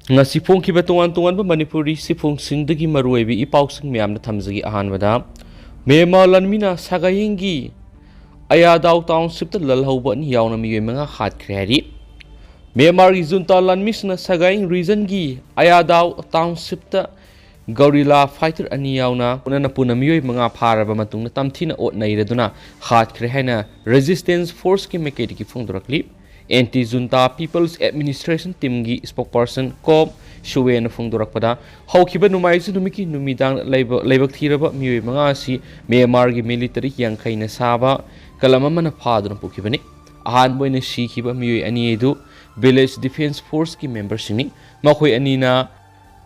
ngasi phongkiba tongan tongan ba Manipuri sifungsingdagi maruibi ipausing miyamna thamjagi ahanbada Myanmar Lanmi na sagayingi ayadaw township ta Lalhouba ni yaona miyoi mga hatkhre hari Myanmar gi junta Lanmi na sagaying region gi ayadaw township ta gorilla fighter ani yauna punana puna miyoi mga pharaba matungna tamthina ot nairaduna hatkhre haina resistance force ki meketi ki phongdorakli anti-junta People's Administration Team gi spokesperson ko Shuwen Fungdurakpada haukiba numaisi numiki numidang laibak thiraba miyoi mga si Myanmar gi military yang khaina saba kalama mana phaduna pukibani ahan boina si khiba miyoi ani edu village defense force ki members ni makhoi ani na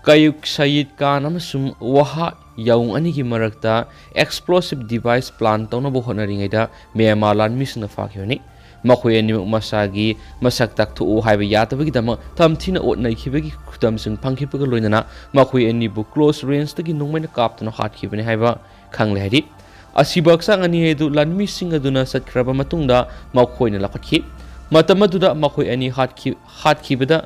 kayuk sayid kan amasum waha yaung ani gi marakta explosive device plan tawna bo honaringaida Myanmar Lanmi na fakibani makhoi ani masagi masak tak thu haiba yatabagi dama tamthina ot nai khibagi khutam sing phangkhipaga loinana makhoi ani bu close range tagi nungmaina kaptana hatkibani haiba khangle hari asibak sang ani edu Lanmi sing aduna satkraba matungda makhoina lakhathi matamaduda makhoi ani hatkibada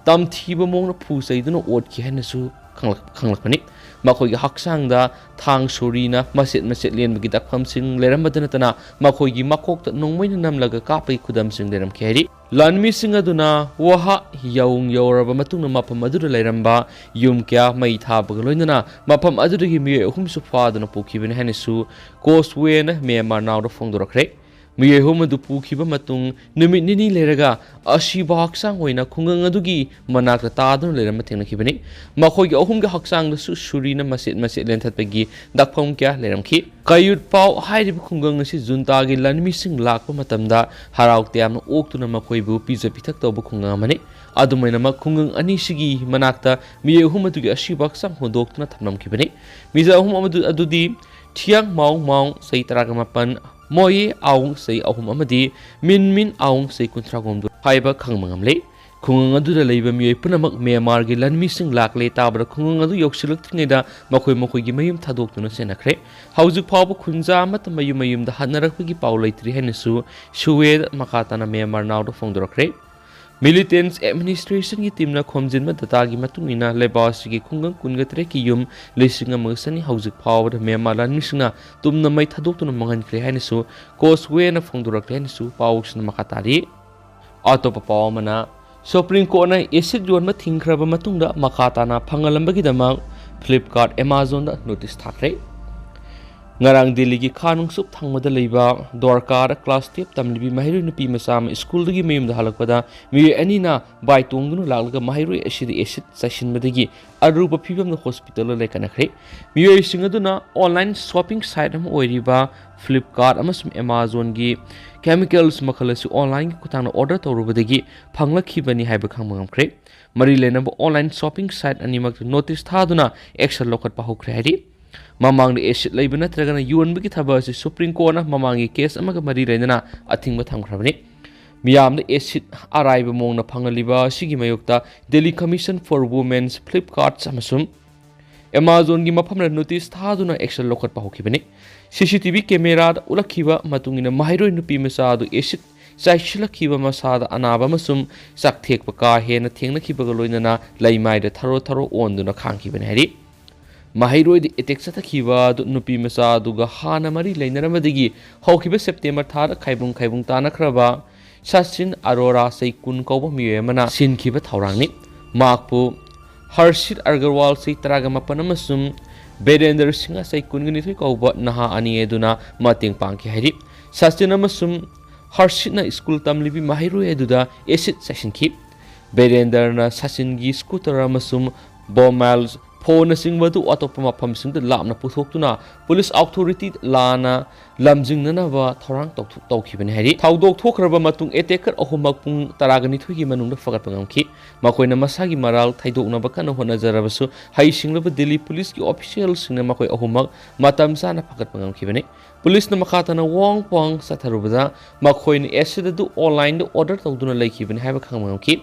tamthiba mongna phusaiduna ot ki hanasu khanglakpani makhoi gi haksangda thang surina maset len bagi dakpham sing leram badana tana makhoi gi makok ta nongmoina namlaga kapai khudam sing leram kheri Lanmi sing aduna waha yaung yoraba matungna mapam adura leramba yum kya mai thabaga loinana mapam adura gi mi hum su faduna pukhibene hanesu causeway na Myanmar naw ro phongdorakre miyoi hum adu pukhiba matung numit nini leraga asiba haksang hoina khungang adugi manakta tadun leram thengna khibani makhoi gi ahum gi haksang da su surina maset lenthat pagi dakpham kya leram khi kayut pau hairib khungang si junta gi Lanmi sing lakpa matamda harauk tiam oktuna makhoi bu pizza pithak tob khungang mani adumaina ma khungang ani sigi manakta miyoi hum adu gi asiba haksang hodoktuna thamnam khibani miza hum adudi thiang maung sei taragamapan moi aung sei ahum amadi min aung sei kuntragom du haiba khangmangam le khungang adu da leiba miyoi punamak Myanmar gi Lanmi sing lakle tabra khungang adu yoksilak thingeda makhoi gi mayum thadoktuna senakhre haujuk phawba khunja mat mayum da hanarak gi paulaitri henesu shuwe makatana Myanmar naw do phongdorakre Militants Administration ki team na khomjinma data gi matungina lebas gi khungang kungatre ki yum lesinga masani haujuk phawda Myanmar Lanmi singna tumna mai thadoktuna mangan kre hainisu causeway na phongdurak hainisu pawsna makatari atopa pawmana Supreme Court na acid yonma thingkraba matungda makatana phangalambagi dama Flipkart Amazon da notice thakre ngarang Delhi gi khanung sup thangmada leiba Dwarka class tip tamlibi mahiru nupi masam school dagi mayum da halakpada mi anina bai tongdunu laglaga mahiru acid session madagi aruba phibam na hospital le kanakre mi singaduna online shopping site am oiriba Flipkart amasum Amazon gi chemicals makhalasu online gi kutangna order torubadagi phanglakhibani haiba khangmangamkre mari lenaba online shopping site animak notice thaduna action lokat pahokre hari mamang de acid leiba natragana yonbagi thabasi Supreme Court na mamangi case amaga mari leina athingba thamkhrabani miyam de acid araiba mongna phangaliba sigi mayokta Delhi Commission for Women's Flipkart amasum Amazon gi mafam notice thaduna action lokat pahokhibani CCTV camera da ulakhiba matungina mahiroi nupi masadu acid saishilakhiba masada anaba masum sakthekpa ka hena thengna khibaga loinana laimai da tharo onduna khangkhibani hari mahiroi di etek satakhiba du nupi masa duga hana mari leinaramadi haukiba September thar khaibung tanakraba Sachin Arora sei kun koba miyemana sinkhiba thaurangni makpu Harshit Agarwal sei taragama panamasum Bedender Singha sei kungni thoi koba naha ani eduna mating pangki hari Sachin amasum Harshit na school tamlibi mahiroi eduda acid session ki Bedender na Sachin gi scooter amasum bomals phone singwadu atopama phamsing da lamna puthokuna police authority lana lamjingnana ba thorang tawkhibani hari thawdok thokraba matung attacker ahumak pung taragani thugi manungda fagat pangamki makoina masagi maral thaidokna ba kana hona jarabasu hai singlaba Delhi police ki official singna makoi ahumak matam sana fagat pangamkibani police na makatana wong pong satharubada makoina acid du online da order tawduna laikibani haiba khangmangamki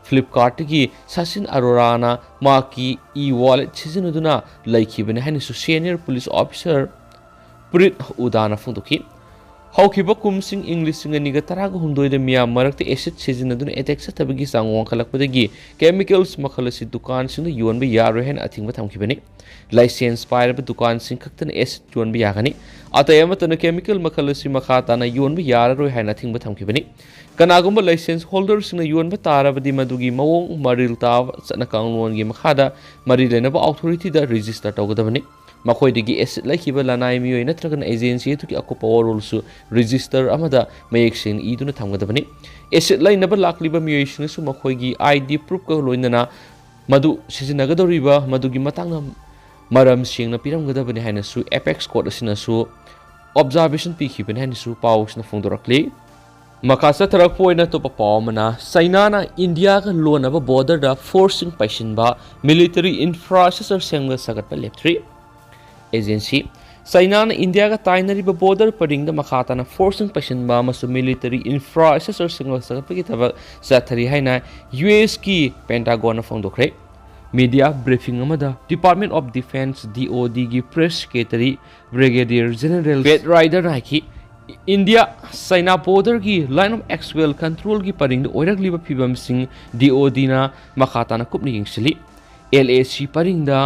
Flipkart ki Sachin Arora na maki e-wallet sizinuduna laikibani hainisu senior police officer Purit Udana phungdoki ꯍꯧꯈꯤꯕ ꯀꯨꯝꯁꯤꯡ ꯏꯪ 2018ꯗ ꯃꯤꯌꯥꯝ ꯃꯔꯛꯇ acid ꯁꯤꯖꯤꯟꯅꯗꯨꯅ attack ꯆꯠꯊꯕꯒꯤ ꯆꯥꯡ ꯋꯥꯡꯈꯠꯂꯛꯄꯗꯒꯤ chemicals ꯃꯈꯜ ꯑꯁꯤ ꯗꯨꯀꯥꯟꯁꯤꯡꯗ ꯌꯣꯟꯕ ꯌꯥꯔꯣꯏ ꯍꯥꯏꯅ ꯑꯊꯤꯡꯕ ꯊꯝꯈꯤꯕꯅꯤ꯫ ꯂꯥꯏꯁꯦꯟꯁ ꯄꯥꯏꯔꯕ ꯗꯨꯀꯥꯟꯁꯤꯡ ꯈꯛꯇꯅ ꯑꯦꯁꯤꯗ ꯌꯣꯟꯕ ꯌꯥꯒꯅꯤ꯫ ꯑꯇꯩ ꯑꯃꯠꯇꯅ ꯀꯦꯃꯤꯀꯦꯜ ꯃꯈꯜ ꯑꯁꯤ ꯃꯈꯥ ꯇꯥꯅ ꯌꯣꯟꯕ ꯌꯥꯔꯔꯣꯏ ꯍꯥꯏꯅ ꯑꯊꯤꯡꯕ ꯊꯝꯈꯤꯕꯅꯤ꯫ ꯀꯅꯥꯒꯨꯝꯕ ꯂꯥꯏꯁꯦꯟꯁ ꯍꯣꯜꯗꯔꯁꯤꯡꯅ ꯌꯣꯟꯕ ꯇꯥꯔꯕꯗꯤ ꯃꯗꯨꯒꯤ ꯃꯑꯣꯡ ꯃꯔꯤꯜ ꯇꯥꯕ ꯆꯠꯅ ꯀꯥꯡꯂꯣꯟꯒꯤ ꯃꯈꯥꯗ ꯃꯔꯤ ꯂꯩꯅꯕ ꯑꯣꯊꯣꯔꯤꯇꯤꯗ ꯔꯦꯖꯤꯁꯇꯔ ꯇꯧꯒꯗꯕꯅꯤ꯫ ꯃꯈꯣꯏꯗꯒꯤ ꯑꯦꯁꯤꯗ ꯂꯩꯈꯤꯕ ꯂꯅꯥꯏ ꯃꯤꯑꯣꯏ ꯅꯠꯇ꯭ꯔꯒꯅ ꯑꯦꯖꯦꯟꯁꯤ ꯑꯗꯨꯒꯤ ꯑꯀꯨꯞꯄ ꯋꯥꯔꯣꯜꯁꯨ ꯔꯦꯖꯤꯁꯇꯔ ꯑꯃꯗ ꯃꯌꯦꯛ ꯁꯦꯡꯅ ꯏꯗꯨꯅ ꯊꯝꯒꯗꯕꯅꯤ꯫ ꯑꯦꯁꯤꯗ ꯂꯩꯅꯕ ꯂꯥꯛꯂꯤꯕ ꯃꯤꯑꯣꯏꯁꯤꯡꯅꯁꯨ ꯃꯈꯣꯏꯒꯤ ID ꯄ꯭ꯔꯨꯐꯀ ꯂꯣꯏꯅꯅ ꯃꯗꯨ ꯁꯤꯖꯤꯟꯅꯒꯗꯧꯔꯤꯕ ꯃꯗꯨꯒꯤ ꯃꯇꯥꯡꯗ ꯃꯔꯝ ꯁꯦꯡꯅ ꯄꯤꯔꯝꯒꯗꯕꯅꯤ ꯍꯥꯏꯅꯁꯨ ꯑꯦꯄꯦꯛꯁ ꯀꯣꯔꯠ ꯑꯁꯤꯅꯁꯨ ꯑꯣꯕꯖꯥꯔꯕꯦꯁꯟ ꯄꯤꯈꯤꯕꯅꯤ ꯍꯥꯏꯅꯁꯨ ꯄꯥꯎꯁꯤꯅ ꯐꯣꯡꯗꯣꯔꯛꯂꯤ꯫ ꯃꯈꯥ ꯆꯠꯊꯔꯛꯄ ꯑꯣꯏꯅ ꯑꯇꯣꯞꯄ ꯄꯥꯎ ꯑꯃꯅ ꯆꯥꯏꯅꯥꯅ ꯏꯟꯗꯤꯌꯥꯒ ꯂꯣꯟꯅꯕ ꯕꯣꯔꯗꯔꯗ ꯐꯣꯔꯁꯁꯤꯡ ꯄꯩꯁꯤꯟꯕ, ꯃꯤꯂꯤꯇꯔꯤ ꯏꯟꯐ꯭ꯔꯥꯁ꯭ꯇꯔꯛꯆꯔ ꯁꯦꯝꯒꯠ ꯁꯥꯒꯠꯄ ꯂꯦꯞꯊ꯭ꯔꯤ꯫ ꯑꯦꯖꯦꯟꯁꯤ ꯆꯥꯏꯅꯥꯅ ꯏꯟꯗꯤꯌꯥꯒ ꯇꯥꯏꯅꯔꯤꯕ ꯕꯣꯔꯗꯔ ꯄꯔꯤꯡꯗ ꯃꯈꯥ ꯇꯥꯅ ꯐꯣꯔꯁꯁꯤꯡ ꯄꯩꯁꯤꯟꯕ ꯑꯃꯁꯨꯡ ꯃꯤꯂꯤꯇꯔꯤ ꯏꯟꯐ꯭ꯔꯥꯁ꯭ꯇꯔꯛꯆꯔ ꯁꯦꯝꯒꯠ ꯁꯥꯒꯠꯄꯒꯤ ꯊꯕꯛ ꯆꯠꯊꯔꯤ ꯍꯥꯏꯅ ꯌꯨꯑꯦꯁꯀꯤ ꯄꯦꯟꯇꯥꯒꯣꯟꯅ ꯐꯣꯡꯗꯣꯛꯈ꯭ꯔꯦ꯫ ꯃꯤꯗꯤꯌꯥ ꯕ꯭ꯔꯤꯐꯤꯡ ꯑꯃꯗ ꯗꯤꯄꯥꯔꯠꯃꯦꯟꯠ ꯑꯣꯐ ꯗꯤꯐꯦꯟꯁ (DODꯒꯤ press secretary brigadier general Pat ꯔꯥꯏꯗꯔꯅ ꯍꯥꯏꯈꯤ, ꯏꯟꯗꯤꯌꯥ ꯆꯥꯏꯅꯥ ꯕꯣꯔꯗꯔꯒꯤ ꯂꯥꯏꯟ ꯑꯣꯐ ꯑꯦꯛꯆꯨꯑꯦꯜ ꯀꯟꯇ꯭ꯔꯣꯜꯒꯤ ꯄꯔꯤꯡꯗ ꯑꯣꯏꯔꯛꯂꯤꯕ ꯐꯤꯚꯝꯁꯤꯡ DODꯅ ꯃꯈꯥ ꯇꯥꯅ ꯀꯨꯞꯅ ꯌꯦꯡꯁꯤꯜꯂꯤ꯫ LAC ꯄꯔꯤꯡꯗ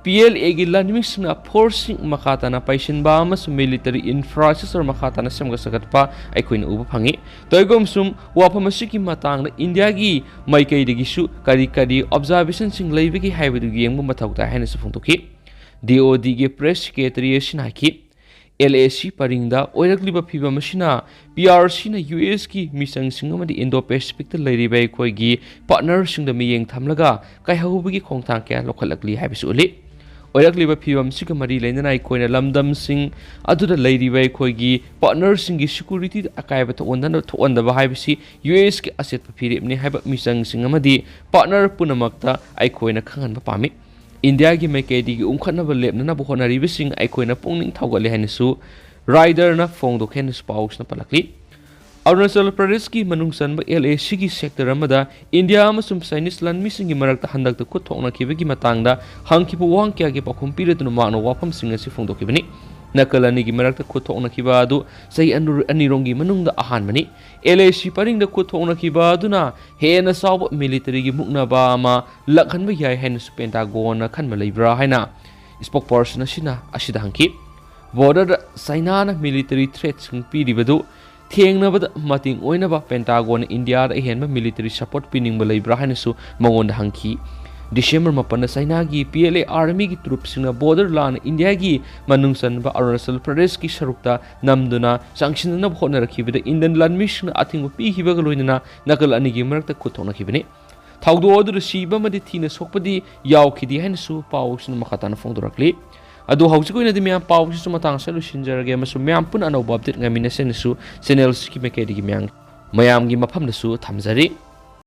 PLAꯒꯤ ꯂꯥꯟꯃꯤꯁꯤꯡꯅ ꯐꯣꯔꯁꯁꯤꯡ ꯃꯈꯥ ꯇꯥꯅ ꯄꯩꯁꯤꯟꯕ ꯑꯃꯁꯨꯡ ꯃꯤꯂꯤꯇꯔꯤ ꯏꯟꯐ꯭ꯔꯥꯁ꯭ꯇꯔꯛꯆꯔ ꯃꯈꯥ ꯇꯥꯅ ꯁꯦꯝꯒꯠ ꯁꯥꯒꯠꯄ ꯑꯩꯈꯣꯏꯅ ꯎꯕ ꯐꯪꯏ꯫ ꯇꯧꯏꯒꯨꯝꯁꯨꯡ ꯋꯥꯐꯝ ꯑꯁꯤꯒꯤ ꯃꯇꯥꯡꯗ ꯏꯟꯗꯤꯌꯥꯒꯤ ꯃꯥꯏꯀꯩꯗꯒꯤꯁꯨ ꯀꯔꯤ ꯑꯣꯕꯖꯥꯔꯕꯦꯁꯟꯁꯤꯡ ꯂꯩꯕꯒꯦ ꯍꯥꯏꯕꯗꯨ ꯌꯦꯡꯕ ꯃꯊꯧ ꯇꯥꯏ ꯍꯥꯏꯅꯁꯨ ꯐꯣꯡꯗꯣꯛꯈꯤ꯫ DODꯒꯤ ꯄ꯭रेस ꯁꯦꯀ꯭ꯔꯦꯇꯔꯤ ꯑꯁꯤꯅ ꯍꯥꯏꯈꯤ, LAC ꯄꯔꯤꯡꯗ ꯑꯣꯏꯔꯛꯂꯤꯕ ꯐꯤꯚꯝ ꯑꯁꯤꯅ PRCꯅ USꯒꯤ ꯃꯤꯆꯪꯁꯤꯡ ꯑꯃꯗꯤ ꯏꯟꯗꯣ-ꯄꯦꯁꯤꯐꯤꯛꯇ ꯂꯩꯔꯤꯕ ꯑꯩꯈꯣꯏꯒꯤ ꯄꯥꯔꯠꯅꯔꯁꯤꯡꯗ ꯃꯤꯠꯌꯦꯡ ꯊꯝꯂꯒ ꯀꯥꯏꯍꯧꯕꯒꯤ ꯈꯣꯡꯊꯥꯡ ꯀꯌꯥ ꯂꯧꯈꯠꯂꯛꯂꯤ ꯍꯥꯏꯕꯁꯨ ꯎꯠꯂꯤ꯫ ꯑꯣꯏꯔꯛꯂꯤꯕ ꯐꯤꯚꯝꯁꯤꯒ ꯃꯔꯤ ꯂꯩꯅꯅ ꯑꯩꯈꯣꯏꯅ ꯂꯝꯗꯝꯁꯤꯡ ꯑꯗꯨꯗ ꯂꯩꯔꯤꯕ ꯑꯩꯈꯣꯏꯒꯤ ꯄꯥꯔꯠꯅꯔꯁꯤꯡꯒꯤ ꯁꯦꯀ꯭ꯌꯨꯔꯤꯇꯤꯗ ꯑꯀꯥꯏꯕ ꯊꯣꯛꯍꯟꯗꯕ ꯍꯥꯏꯕꯁꯤ USꯒꯤ ꯑꯆꯦꯠꯄ ꯐꯤꯔꯦꯞꯅꯤ ꯍꯥꯏꯕ ꯃꯤꯆꯪꯁꯤꯡ ꯑꯃꯗꯤ ꯄꯥꯔꯠꯅꯔ ꯄꯨꯝꯅꯃꯛꯇ ꯑꯩꯈꯣꯏꯅ ꯈꯪꯍꯟꯕ ꯄꯥꯝꯃꯤ꯫ ꯏꯟꯗꯤꯌꯥꯒꯤ ꯃꯥꯏꯀꯩꯗꯒꯤ ꯎꯪꯈꯠꯅꯕ ꯂꯦꯞꯅꯅꯕ ꯍꯣꯠꯅꯔꯤꯕꯁꯤꯡ ꯑꯩꯈꯣꯏꯅ ꯄꯨꯛꯅꯤꯡ ꯊꯧꯒꯠꯂꯤ ꯍꯥꯏꯅꯁꯨ ꯔꯥꯏꯗꯔꯅ ꯐꯣꯡꯗꯣꯛꯈꯤ ꯍꯥꯏꯅꯁꯨ ꯄꯥꯎꯁꯤꯅ ꯄꯜꯂꯛꯂꯤ꯫ ꯑꯔꯨꯅꯥꯆꯜ ꯄ꯭ꯔꯗꯦꯁꯀꯤ ꯃꯅꯨꯡ ꯆꯟꯕ LACꯒꯤ ꯁꯦꯛꯇꯔ ꯑꯃꯗ ꯏꯟꯗꯤꯌꯥ ꯑꯃꯁꯨꯡ ꯆꯥꯏꯅꯤꯖ ꯂꯥꯟꯃꯤꯁꯤꯡꯒꯤ ꯃꯔꯛꯇ ꯍꯟꯗꯛꯇ ꯈꯨꯠ ꯊꯣꯛꯅꯈꯤꯕꯒꯤ ꯃꯇꯥꯡꯗ ꯍꯪꯈꯤꯕ ꯋꯥꯍꯪ ꯀꯌꯥꯒꯤ ꯄꯥꯎꯈꯨꯝ ꯄꯤꯔꯗꯨꯅ ꯃꯍꯥꯛꯅ ꯋꯥꯐꯝꯁꯤꯡ ꯑꯁꯤ ꯐꯣꯡꯗꯣꯛꯈꯤꯕꯅꯤ꯫ ꯅꯥꯀꯜ ꯑꯅꯤꯒꯤ ꯃꯔꯛꯇ ꯈꯨꯠ ꯊꯣꯛꯅꯈꯤꯕ ꯑꯗꯨ ꯆꯍꯤ ꯑꯅꯤꯔꯣꯝꯒꯤ ꯃꯅꯨꯡꯗ ꯑꯍꯥꯟꯕꯅꯤ꯫ LAC ꯄꯔꯤꯡꯗ ꯈꯨꯠ ꯊꯣꯛꯅꯈꯤꯕ ꯑꯗꯨꯅ ꯍꯦꯟꯅ ꯆꯥꯎꯕ ꯃꯤꯂꯤꯇꯔꯤꯒꯤ ꯃꯨꯛꯅꯕ ꯑꯃ ꯂꯥꯛꯍꯟꯕ ꯌꯥꯏ ꯍꯥꯏꯅꯁꯨ ꯄꯦꯟꯇꯥꯒꯣꯟꯅ ꯈꯟꯕ ꯂꯩꯕ꯭ꯔꯥ ꯍꯥꯏꯅ ꯁ꯭ꯄꯣꯛꯄꯔꯁꯟ ꯑꯁꯤꯗ ꯍꯪꯈꯤ꯫ ꯕꯣꯔꯗꯔꯗ ꯆꯥꯏꯅꯥꯅ ꯃꯤꯂꯤꯇꯔꯤ ꯊ꯭ꯔꯦꯠꯁꯤꯡ ꯄꯤꯔꯤꯕꯗꯨ ꯊꯦꯡꯅꯕꯗ ꯃꯇꯦꯡ ꯑꯣꯏꯅꯕ ꯄꯦꯟꯇꯥꯒꯣꯟꯅ ꯏꯟꯗꯤꯌꯥꯗ ꯑꯍꯦꯟꯕ ꯃꯤꯂꯤꯇꯔꯤ ꯁꯄꯣꯔꯠ ꯄꯤꯅꯤꯡꯕ ꯂꯩꯕ꯭ꯔꯥ ꯍꯥꯏꯅꯁꯨ ꯃꯉꯣꯟꯗ ꯍꯪꯈꯤ꯫ ꯗꯤꯁꯦꯝꯕꯔ 7ꯗ ꯆꯥꯏꯅꯥꯒꯤ PLA ꯑꯥꯔꯃꯤꯒꯤ ꯇ꯭ꯔꯨꯞꯁꯤꯡꯅ ꯕꯣꯔꯗꯔ ꯂꯥꯟꯅ ꯏꯟꯗꯤꯌꯥꯒꯤ ꯃꯅꯨꯡ ꯆꯟꯕ ꯑꯔꯨꯅꯥꯆꯜ ꯄ꯭ꯔꯗꯦꯁꯀꯤ ꯁꯔꯨꯛꯇ ꯅꯝꯗꯨꯅ ꯆꯪꯁꯤꯟꯅꯅꯕ ꯍꯣꯠꯅꯔꯛꯈꯤꯕꯗ ꯏꯟꯗꯤꯌꯟ ꯂꯥꯟꯃꯤꯁꯤꯡꯅ ꯑꯊꯤꯡꯕ ꯄꯤꯈꯤꯕꯒ ꯂꯣꯏꯅꯅ ꯅꯥꯀꯜ ꯑꯅꯤꯒꯤ ꯃꯔꯛꯇ ꯈꯨꯠ ꯊꯣꯛꯅꯈꯤꯕꯅꯤ꯫ ꯊꯧꯗꯣꯛ ꯑꯗꯨꯗ ꯁꯤꯕ ꯑꯃꯗꯤ ꯊꯤꯅ ꯁꯣꯛꯄꯗꯤ ꯌꯥꯎꯈꯤꯗꯦ ꯍꯥꯏꯅꯁꯨ ꯄꯥꯎꯁꯤꯅ ꯃꯈꯥ ꯇꯥꯅ ꯐꯣꯡꯗꯣꯔꯛꯂꯤ꯫ ꯑꯗꯨ ꯍꯧꯖꯤꯛ ꯑꯣꯏꯅꯗꯤ ꯃꯌꯥꯝ ꯄꯥꯎꯁꯤꯁꯨ ꯃꯇꯥꯡ ꯑꯁꯤꯗ ꯂꯣꯏꯁꯤꯟꯖꯔꯒꯦ ꯑꯃꯁꯨꯡ ꯃꯌꯥꯝ ꯄꯨꯟꯅ ꯑꯅꯧꯕ ꯑꯞꯗꯦꯠ ꯉꯥꯏꯃꯤꯟꯅꯁꯦꯅꯁꯨ ꯆꯦꯅꯦꯜꯁꯤꯒꯤ ꯃꯥꯏꯀꯩꯗꯒꯤ ꯃꯌꯥꯝꯒꯤ ꯃꯐꯝꯗꯁꯨ ꯊꯝꯖꯔꯤ꯫